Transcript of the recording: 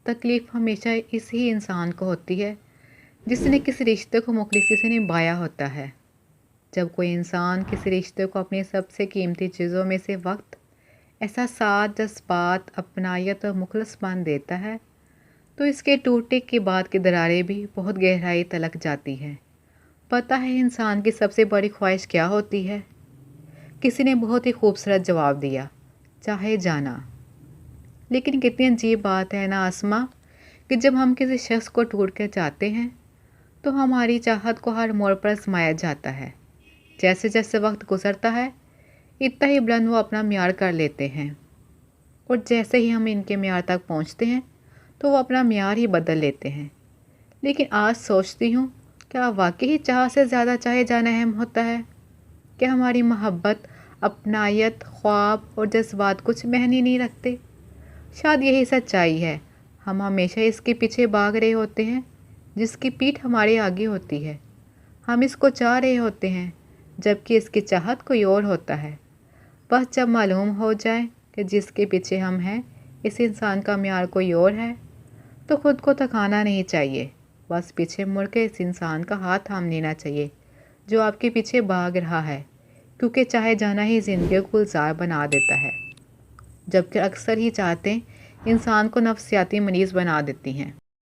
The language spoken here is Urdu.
تکلیف ہمیشہ اسی انسان کو ہوتی ہے جس نے کسی رشتے کو مخلصی سے نبھایا ہوتا ہے۔ جب کوئی انسان کسی رشتے کو اپنی سب سے قیمتی چیزوں میں سے وقت، احساسات، جذبات، اپنائیت اور مخلص بان دیتا ہے تو اس کے ٹوٹنے کے بعد کی دراریں بھی بہت گہرائی تلک جاتی ہیں۔ پتہ ہے انسان کی سب سے بڑی خواہش کیا ہوتی ہے؟ کسی نے بہت ہی خوبصورت جواب دیا، چاہے جانا۔ لیکن کتنی عجیب بات ہے نا آسما، کہ جب ہم کسی شخص کو ڈھونڈ کے چاہتے ہیں تو ہماری چاہت کو ہر موڑ پر آزمایا جاتا ہے۔ جیسے جیسے وقت گزرتا ہے اتنا ہی بلند وہ اپنا معیار کر لیتے ہیں، اور جیسے ہی ہم ان کے معیار تک پہنچتے ہیں تو وہ اپنا معیار ہی بدل لیتے ہیں۔ لیکن آج سوچتی ہوں، کیا واقعی چاہ سے زیادہ چاہے جانا اہم ہوتا ہے؟ کیا ہماری محبت، اپنائیت، خواب اور جذبات کچھ معنی نہیں رکھتے؟ شاید یہی سچائی ہے، ہم ہمیشہ اس کے پیچھے بھاگ رہے ہوتے ہیں جس کی پیٹھ ہمارے آگے ہوتی ہے۔ ہم اس کو چاہ رہے ہوتے ہیں جبکہ اس کی چاہت کوئی اور ہوتا ہے۔ بس جب معلوم ہو جائے کہ جس کے پیچھے ہم ہیں اس انسان کا معیار کوئی اور ہے تو خود کو تھکانا نہیں چاہیے، بس پیچھے مڑ کے اس انسان کا ہاتھ تھام لینا چاہیے جو آپ کے پیچھے بھاگ رہا ہے، کیونکہ چاہے جانا ہی زندگی کو گلزار بنا دیتا ہے، جبکہ اکثر ہی چاہتے انسان کو نفسیاتی مریض بنا دیتی ہیں۔